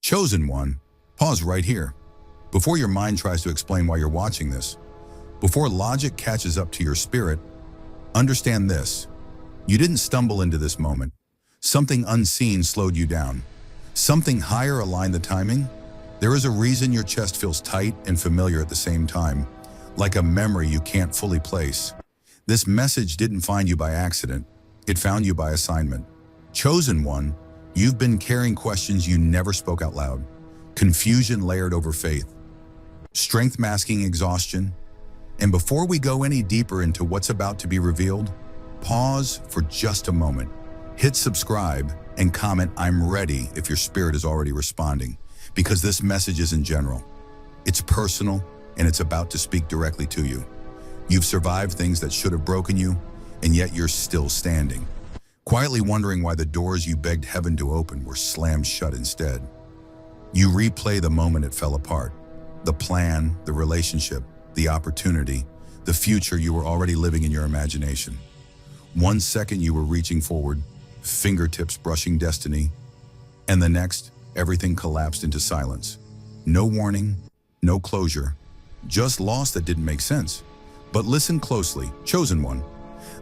Chosen one, pause right here. Before your mind tries to explain why you're watching this, before logic catches up to your spirit, understand this. You didn't stumble into this moment. Something unseen slowed you down. Something higher aligned the timing. There is a reason your chest feels tight and familiar at the same time, like a memory you can't fully place. This message didn't find you by accident. It found you by assignment. Chosen one, you've been carrying questions you never spoke out loud. Confusion layered over faith. Strength masking exhaustion. And before we go any deeper into what's about to be revealed, pause for just a moment. Hit subscribe and comment "I'm ready" if your spirit is already responding, because this message isn't general. It's personal, and it's about to speak directly to you. You've survived things that should have broken you, and yet you're still standing, quietly wondering why the doors you begged heaven to open were slammed shut instead. You replay the moment it fell apart, the plan, the relationship, the opportunity, the future you were already living in your imagination. 1 second you were reaching forward, fingertips brushing destiny, and the next, everything collapsed into silence. No warning, no closure, just loss that didn't make sense. But listen closely, chosen one.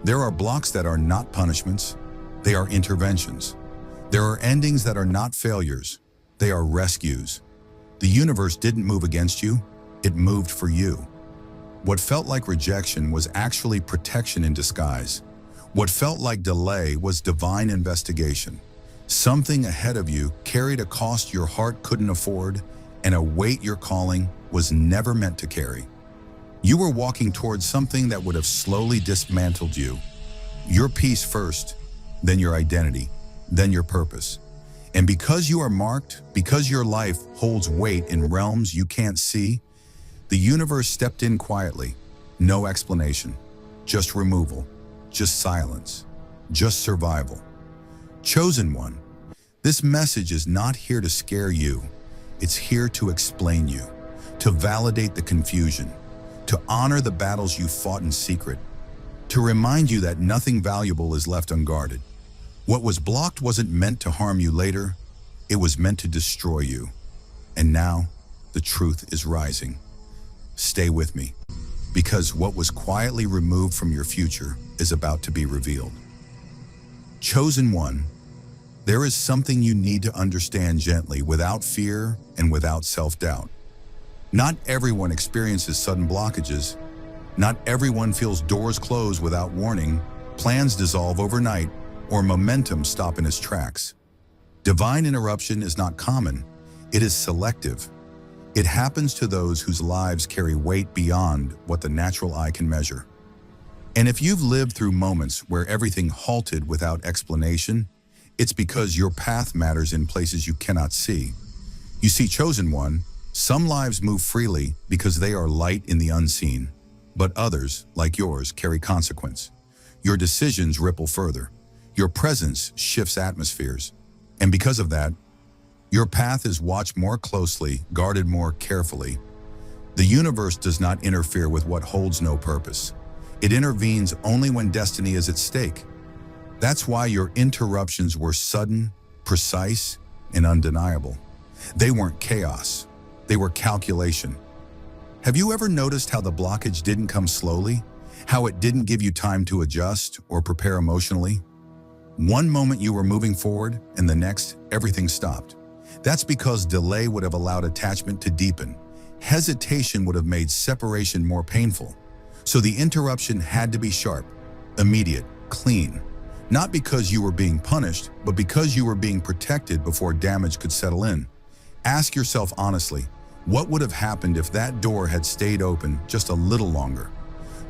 There are blocks that are not punishments, they are interventions. There are endings that are not failures, they are rescues. The universe didn't move against you, it moved for you. What felt like rejection was actually protection in disguise. What felt like delay was divine investigation. Something ahead of you carried a cost your heart couldn't afford, and a weight your calling was never meant to carry. You were walking towards something that would have slowly dismantled you. Your peace first, then your identity, then your purpose. And because you are marked, because your life holds weight in realms you can't see, the universe stepped in quietly. No explanation, just removal, just silence, just survival. Chosen one, this message is not here to scare you. It's here to explain you, to validate the confusion, to honor the battles you fought in secret, to remind you that nothing valuable is left unguarded. What was blocked wasn't meant to harm you later, it was meant to destroy you. And now, the truth is rising. Stay with me, because what was quietly removed from your future is about to be revealed. Chosen one, there is something you need to understand gently, without fear and without self-doubt. Not everyone experiences sudden blockages. Not everyone feels doors close without warning, plans dissolve overnight, or momentum stop in its tracks. Divine interruption is not common, it is selective. It happens to those whose lives carry weight beyond what the natural eye can measure. And if you've lived through moments where everything halted without explanation, it's because your path matters in places you cannot see. You see, chosen one, some lives move freely because they are light in the unseen, but others, like yours, carry consequence. Your decisions ripple further. Your presence shifts atmospheres. And because of that, your path is watched more closely, guarded more carefully. The universe does not interfere with what holds no purpose. It intervenes only when destiny is at stake. That's why your interruptions were sudden, precise, and undeniable. They weren't chaos, they were calculation. Have you ever noticed how the blockage didn't come slowly? How it didn't give you time to adjust or prepare emotionally? One moment you were moving forward, and the next, everything stopped. That's because delay would have allowed attachment to deepen. Hesitation would have made separation more painful. So the interruption had to be sharp, immediate, clean. Not because you were being punished, but because you were being protected before damage could settle in. Ask yourself honestly, what would have happened if that door had stayed open just a little longer?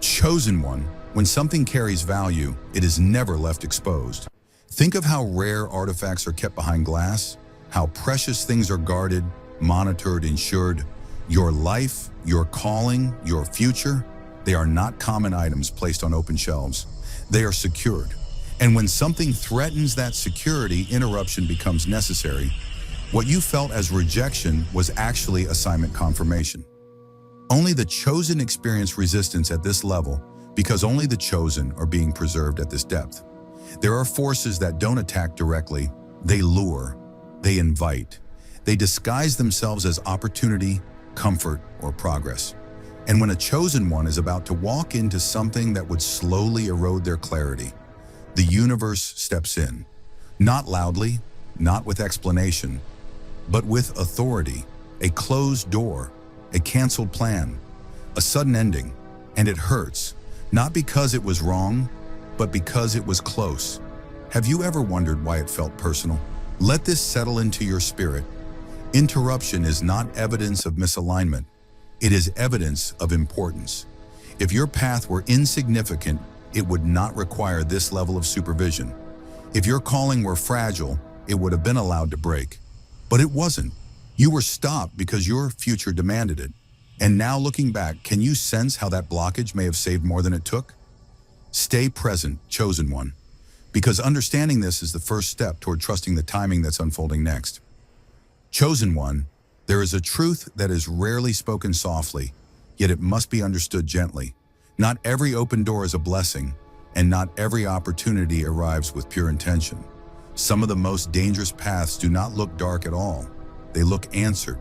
Chosen one, when something carries value, it is never left exposed. Think of how rare artifacts are kept behind glass, how precious things are guarded, monitored, insured. Your life, your calling, your future, they are not common items placed on open shelves. They are secured. And when something threatens that security, interruption becomes necessary. What you felt as rejection was actually assignment confirmation. Only the chosen experience resistance at this level, because only the chosen are being preserved at this depth. There are forces that don't attack directly, they lure, they invite, They disguise themselves as opportunity, comfort, or progress. And when a chosen one is about to walk into something that would slowly erode their clarity, the universe steps in. Not loudly, not with explanation, but with authority, a closed door, a canceled plan, a sudden ending, and it hurts, not because it was wrong, but because it was close. Have you ever wondered why it felt personal? Let this settle into your spirit. Interruption is not evidence of misalignment. It is evidence of importance. If your path were insignificant, it would not require this level of supervision. If your calling were fragile, it would have been allowed to break. But it wasn't. You were stopped because your future demanded it. And now looking back, can you sense how that blockage may have saved more than it took? Stay present, chosen one, because understanding this is the first step toward trusting the timing that's unfolding next. Chosen one, there is a truth that is rarely spoken softly, yet it must be understood gently. Not every open door is a blessing, and not every opportunity arrives with pure intention. Some of the most dangerous paths do not look dark at all. They look answered.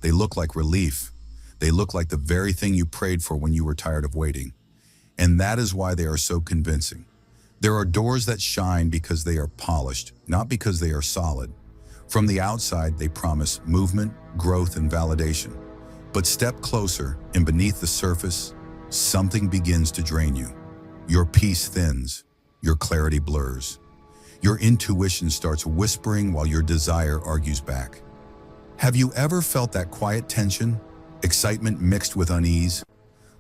They look like relief. They look like the very thing you prayed for when you were tired of waiting. And that is why they are so convincing. There are doors that shine because they are polished, not because they are solid. From the outside, they promise movement, growth, and validation. But step closer, and beneath the surface, something begins to drain you. Your peace thins. Your clarity blurs. Your intuition starts whispering while your desire argues back. Have you ever felt that quiet tension, excitement mixed with unease,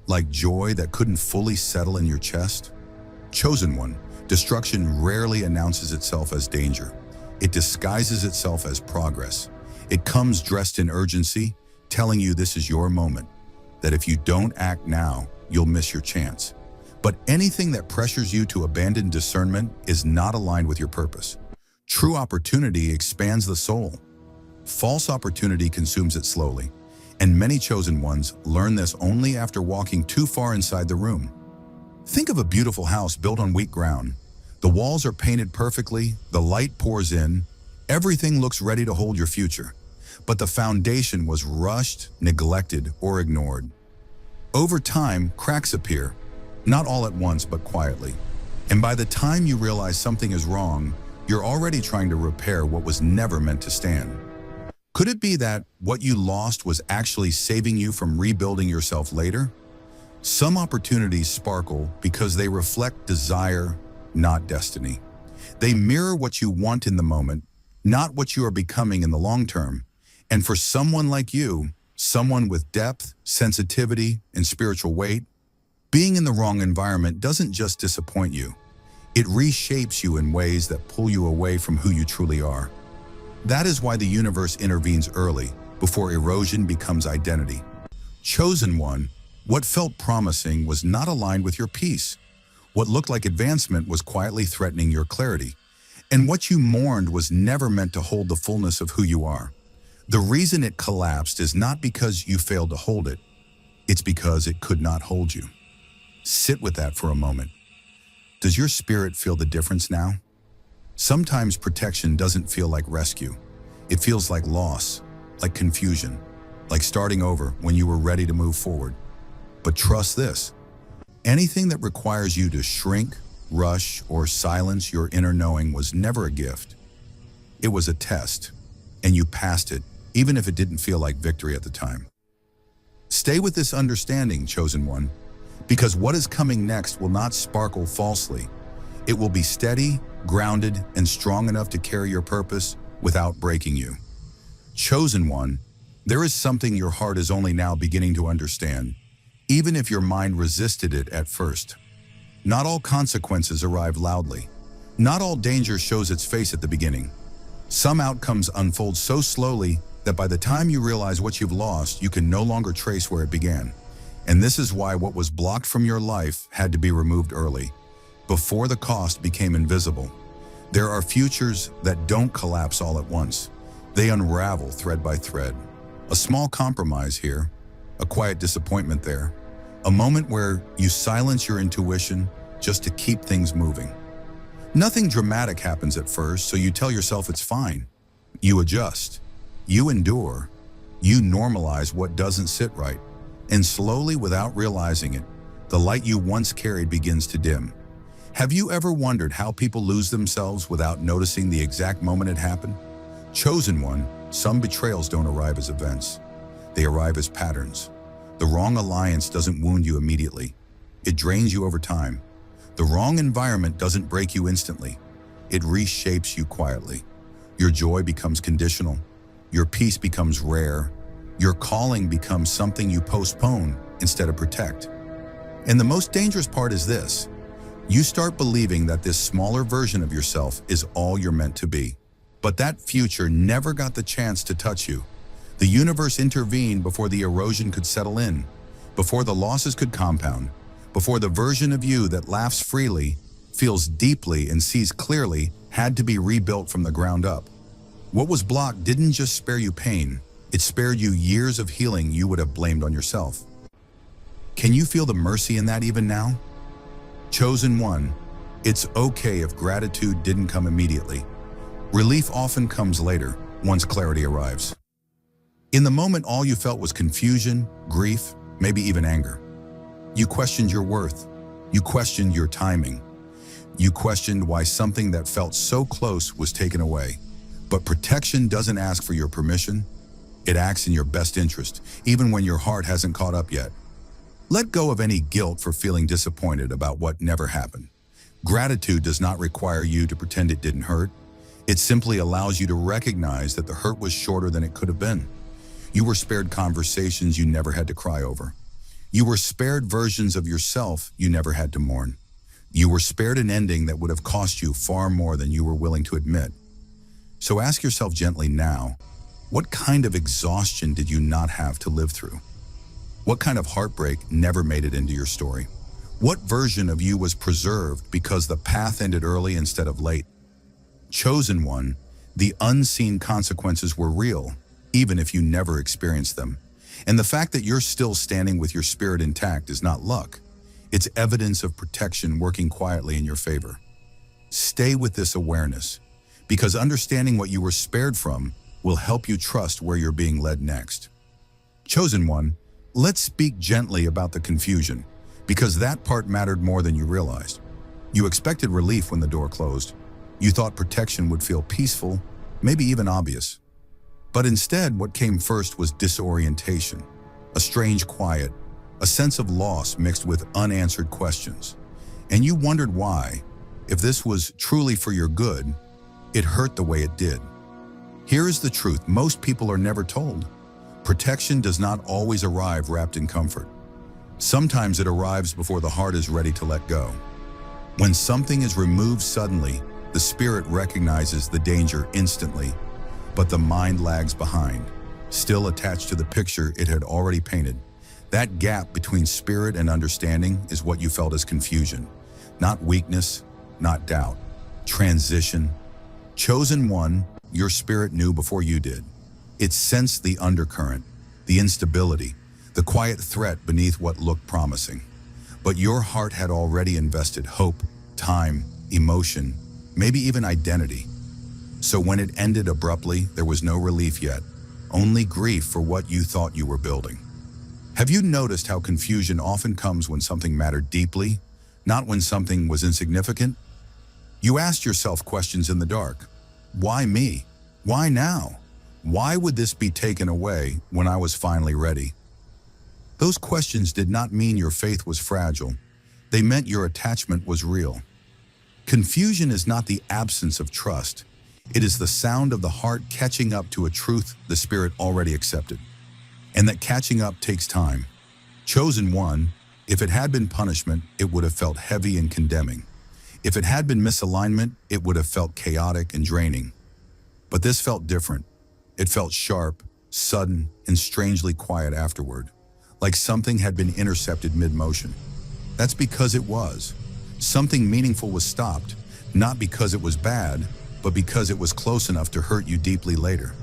like joy that couldn't fully settle in your chest? Chosen one, destruction rarely announces itself as danger. It disguises itself as progress. It comes dressed in urgency, telling you this is your moment, that if you don't act now, you'll miss your chance. But anything that pressures you to abandon discernment is not aligned with your purpose. True opportunity expands the soul. False opportunity consumes it slowly, and many chosen ones learn this only after walking too far inside the room. Think of a beautiful house built on weak ground. The walls are painted perfectly, the light pours in, everything looks ready to hold your future. But the foundation was rushed, neglected, or ignored. Over time, cracks appear, not all at once, but quietly. And by the time you realize something is wrong, you're already trying to repair what was never meant to stand. Could it be that what you lost was actually saving you from rebuilding yourself later? Some opportunities sparkle because they reflect desire, not destiny. They mirror what you want in the moment, not what you are becoming in the long term. And for someone like you, someone with depth, sensitivity, and spiritual weight, being in the wrong environment doesn't just disappoint you. It reshapes you in ways that pull you away from who you truly are. That is why the universe intervenes early, before erosion becomes identity. Chosen one, what felt promising was not aligned with your peace. What looked like advancement was quietly threatening your clarity. And what you mourned was never meant to hold the fullness of who you are. The reason it collapsed is not because you failed to hold it. It's because it could not hold you. Sit with that for a moment. Does your spirit feel the difference now? Sometimes protection doesn't feel like rescue. It feels like loss, like confusion, like starting over when you were ready to move forward. But trust this, anything that requires you to shrink, rush, or silence your inner knowing was never a gift. It was a test, and you passed it, even if it didn't feel like victory at the time. Stay with this understanding, chosen one, because what is coming next will not sparkle falsely. It will be steady, grounded, and strong enough to carry your purpose without breaking you. Chosen one, there is something your heart is only now beginning to understand, even if your mind resisted it at first. Not all consequences arrive loudly. Not all danger shows its face at the beginning. Some outcomes unfold so slowly that by the time you realize what you've lost, you can no longer trace where it began. And this is why what was blocked from your life had to be removed early, before the cost became invisible. There are futures that don't collapse all at once. They unravel thread by thread. A small compromise here, a quiet disappointment there, a moment where you silence your intuition just to keep things moving. Nothing dramatic happens at first, so you tell yourself it's fine. You adjust. You endure. You normalize what doesn't sit right. And slowly, without realizing it, the light you once carried begins to dim. Have you ever wondered how people lose themselves without noticing the exact moment it happened? Chosen one, some betrayals don't arrive as events. They arrive as patterns. The wrong alliance doesn't wound you immediately. It drains you over time. The wrong environment doesn't break you instantly. It reshapes you quietly. Your joy becomes conditional. Your peace becomes rare. Your calling becomes something you postpone instead of protect. And the most dangerous part is this. You start believing that this smaller version of yourself is all you're meant to be. But that future never got the chance to touch you. The universe intervened before the erosion could settle in, before the losses could compound, before the version of you that laughs freely, feels deeply, and sees clearly had to be rebuilt from the ground up. What was blocked didn't just spare you pain, it spared you years of healing you would have blamed on yourself. Can you feel the mercy in that even now? Chosen one, it's okay if gratitude didn't come immediately. Relief often comes later, once clarity arrives. In the moment, all you felt was confusion, grief, maybe even anger. You questioned your worth. You questioned your timing. You questioned why something that felt so close was taken away. But protection doesn't ask for your permission. It acts in your best interest, even when your heart hasn't caught up yet. Let go of any guilt for feeling disappointed about what never happened. Gratitude does not require you to pretend it didn't hurt. It simply allows you to recognize that the hurt was shorter than it could have been. You were spared conversations you never had to cry over. You were spared versions of yourself you never had to mourn. You were spared an ending that would have cost you far more than you were willing to admit. So ask yourself gently now, what kind of exhaustion did you not have to live through? What kind of heartbreak never made it into your story? What version of you was preserved because the path ended early instead of late? Chosen one, the unseen consequences were real, even if you never experienced them. And the fact that you're still standing with your spirit intact is not luck. It's evidence of protection working quietly in your favor. Stay with this awareness, because understanding what you were spared from will help you trust where you're being led next. Chosen one, let's speak gently about the confusion, because that part mattered more than you realized. You expected relief when the door closed. You thought protection would feel peaceful, maybe even obvious. But instead, what came first was disorientation, a strange quiet, a sense of loss mixed with unanswered questions. And you wondered why, if this was truly for your good, it hurt the way it did. Here is the truth most people are never told. Protection does not always arrive wrapped in comfort. Sometimes it arrives before the heart is ready to let go. When something is removed suddenly, the spirit recognizes the danger instantly, but the mind lags behind, still attached to the picture it had already painted. That gap between spirit and understanding is what you felt as confusion, not weakness, not doubt. Transition. Chosen one, your spirit knew before you did. It sensed the undercurrent, the instability, the quiet threat beneath what looked promising. But your heart had already invested hope, time, emotion, maybe even identity. So when it ended abruptly, there was no relief yet, only grief for what you thought you were building. Have you noticed how confusion often comes when something mattered deeply, not when something was insignificant? You asked yourself questions in the dark. Why me? Why now? Why would this be taken away when I was finally ready? Those questions did not mean your faith was fragile. They meant your attachment was real. Confusion is not the absence of trust. It is the sound of the heart catching up to a truth the spirit already accepted. And that catching up takes time. Chosen one, if it had been punishment, it would have felt heavy and condemning. If it had been misalignment, it would have felt chaotic and draining. But this felt different. It felt sharp, sudden, and strangely quiet afterward, like something had been intercepted mid-motion. That's because it was. Something meaningful was stopped, not because it was bad, but because it was close enough to hurt you deeply later.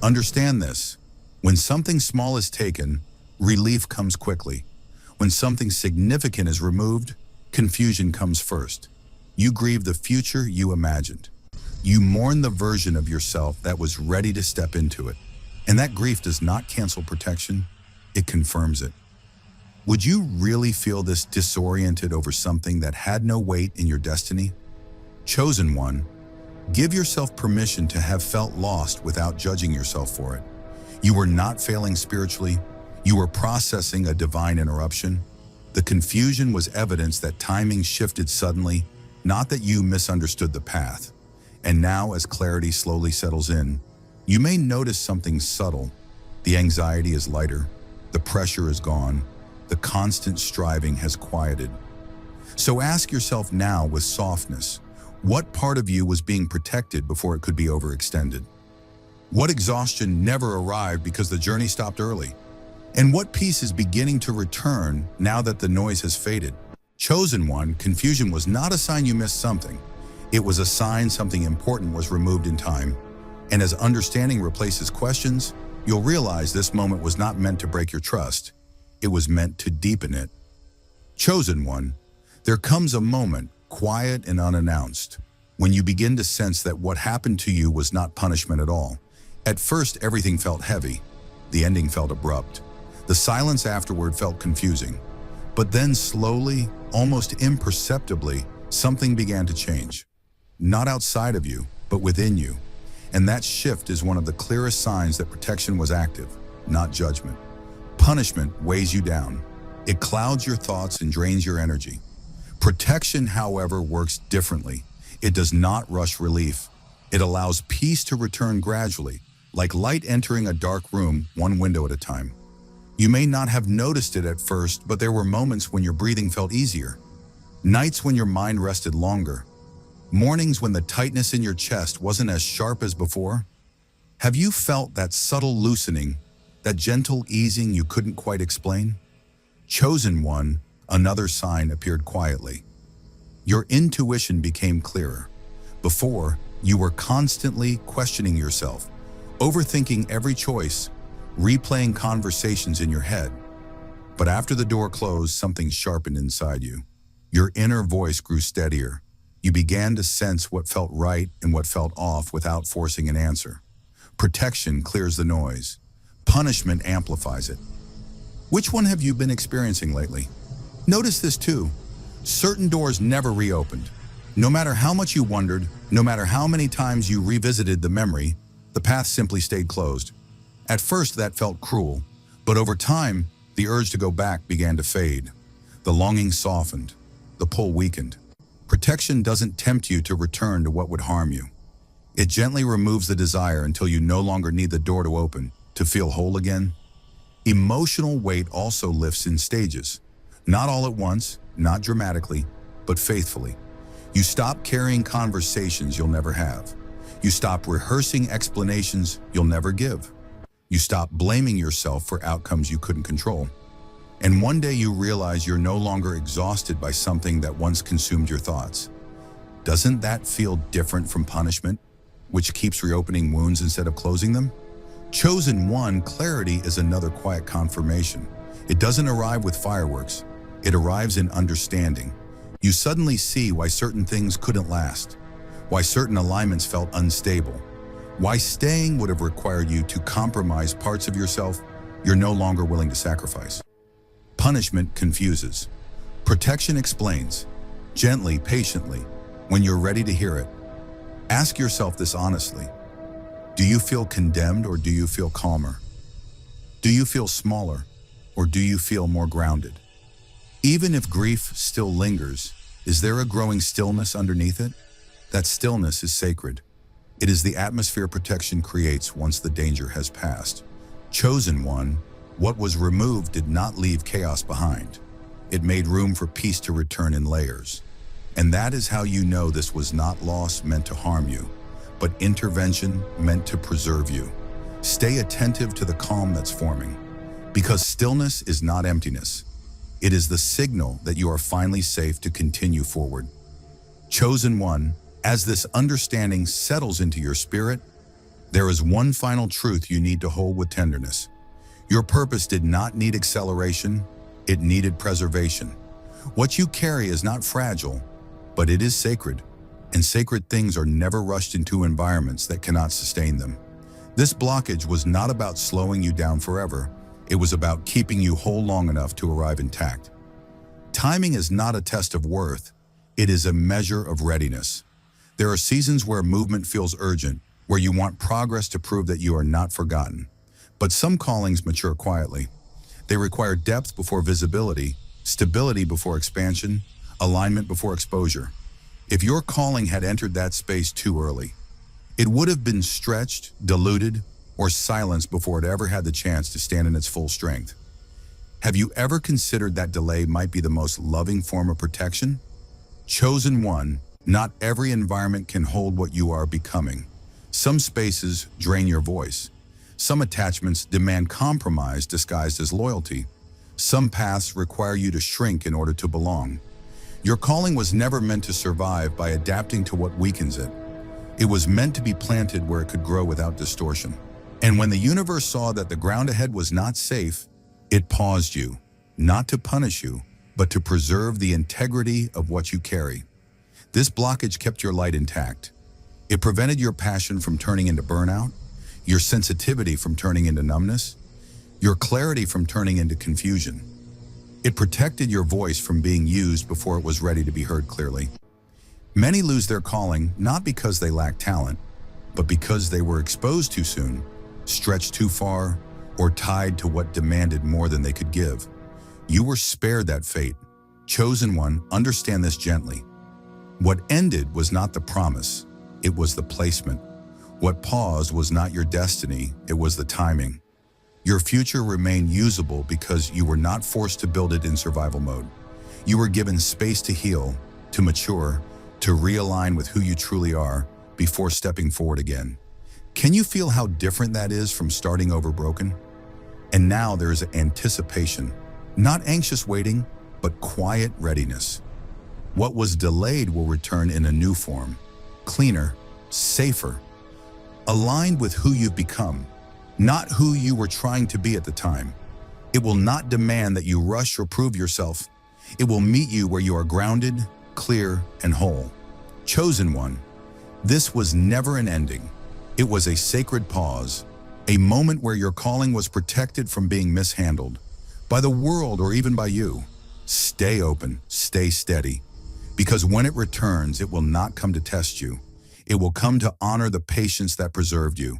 Understand this. When something small is taken, relief comes quickly. When something significant is removed, confusion comes first. You grieve the future you imagined, You mourn the version of yourself that was ready to step into it. And that grief does not cancel protection, it confirms it. Would you really feel this disoriented over something that had no weight in your destiny? Chosen one, give yourself permission to have felt lost without judging yourself for it. You were not failing spiritually, you were processing a divine interruption. The confusion was evidence that timing shifted suddenly, not that you misunderstood the path. And now, as clarity slowly settles in, you may notice something subtle. The anxiety is lighter, the pressure is gone, the constant striving has quieted. So ask yourself now with softness, what part of you was being protected before it could be overextended? What exhaustion never arrived because the journey stopped early? And what peace is beginning to return now that the noise has faded? Chosen one, confusion was not a sign you missed something. It was a sign something important was removed in time. And as understanding replaces questions, you'll realize this moment was not meant to break your trust. It was meant to deepen it. Chosen one, there comes a moment, quiet and unannounced, when you begin to sense that what happened to you was not punishment at all. At first, everything felt heavy. The ending felt abrupt. The silence afterward felt confusing. But then slowly, almost imperceptibly, something began to change. Not outside of you, but within you. And that shift is one of the clearest signs that protection was active, not judgment. Punishment weighs you down. It clouds your thoughts and drains your energy. Protection, however, works differently. It does not rush relief. It allows peace to return gradually, like light entering a dark room, one window at a time. You may not have noticed it at first, but there were moments when your breathing felt easier. Nights when your mind rested longer. Mornings when the tightness in your chest wasn't as sharp as before. Have you felt that subtle loosening, that gentle easing you couldn't quite explain? Chosen one, another sign appeared quietly. Your intuition became clearer. Before, you were constantly questioning yourself, overthinking every choice, replaying conversations in your head. But after the door closed, something sharpened inside you. Your inner voice grew steadier. You began to sense what felt right and what felt off without forcing an answer. Protection clears the noise. Punishment amplifies it. Which one have you been experiencing lately? Notice this too. Certain doors never reopened. No matter how much you wondered, no matter how many times you revisited the memory, the path simply stayed closed. At first that felt cruel, but over time, the urge to go back began to fade. The longing softened, the pull weakened. Protection doesn't tempt you to return to what would harm you. It gently removes the desire until you no longer need the door to open to feel whole again. Emotional weight also lifts in stages. Not all at once, not dramatically, but faithfully. You stop carrying conversations you'll never have. You stop rehearsing explanations you'll never give. You stop blaming yourself for outcomes you couldn't control. And one day you realize you're no longer exhausted by something that once consumed your thoughts. Doesn't that feel different from punishment, which keeps reopening wounds instead of closing them? Chosen one, clarity is another quiet confirmation. It doesn't arrive with fireworks. It arrives in understanding. You suddenly see why certain things couldn't last, why certain alignments felt unstable, why staying would have required you to compromise parts of yourself you're no longer willing to sacrifice. Punishment confuses. Protection explains. Gently, patiently, when you're ready to hear it. Ask yourself this honestly. Do you feel condemned or do you feel calmer? Do you feel smaller or do you feel more grounded? Even if grief still lingers, is there a growing stillness underneath it? That stillness is sacred. It is the atmosphere protection creates once the danger has passed. Chosen one, what was removed did not leave chaos behind. It made room for peace to return in layers. And that is how you know this was not loss meant to harm you, but intervention meant to preserve you. Stay attentive to the calm that's forming, because stillness is not emptiness. It is the signal that you are finally safe to continue forward. Chosen one, as this understanding settles into your spirit, there is one final truth you need to hold with tenderness. Your purpose did not need acceleration, it needed preservation. What you carry is not fragile, but it is sacred. and sacred things are never rushed into environments that cannot sustain them. This blockage was not about slowing you down forever. It was about keeping you whole long enough to arrive intact. Timing is not a test of worth. It is a measure of readiness. There are seasons where movement feels urgent, where you want progress to prove that you are not forgotten. But some callings mature quietly. They require depth before visibility, stability before expansion, alignment before exposure. If your calling had entered that space too early, it would have been stretched, diluted, or silenced before it ever had the chance to stand in its full strength. Have you ever considered that delay might be the most loving form of protection? Chosen one, not every environment can hold what you are becoming. Some spaces drain your voice. Some attachments demand compromise disguised as loyalty. Some paths require you to shrink in order to belong. Your calling was never meant to survive by adapting to what weakens it. It was meant to be planted where it could grow without distortion. And when the universe saw that the ground ahead was not safe, it paused you, not to punish you, but to preserve the integrity of what you carry. This blockage kept your light intact. It prevented your passion from turning into burnout, your sensitivity from turning into numbness, your clarity from turning into confusion. It protected your voice from being used before it was ready to be heard clearly. Many lose their calling not because they lack talent, but because they were exposed too soon, stretched too far, or tied to what demanded more than they could give. You were spared that fate. Chosen one, understand this gently. What ended was not the promise, it was the placement. What paused was not your destiny, it was the timing. Your future remained usable because you were not forced to build it in survival mode. You were given space to heal, to mature, to realign with who you truly are before stepping forward again. Can you feel how different that is from starting over broken? And now there is anticipation, not anxious waiting, but quiet readiness. What was delayed will return in a new form, cleaner, safer, aligned with who you've become, not who you were trying to be at the time. It will not demand that you rush or prove yourself. It will meet you where you are grounded, clear, and whole. Chosen one, this was never an ending. It was a sacred pause, a moment where your calling was protected from being mishandled by the world or even by you. Stay open, stay steady, because when it returns, it will not come to test you. It will come to honor the patience that preserved you.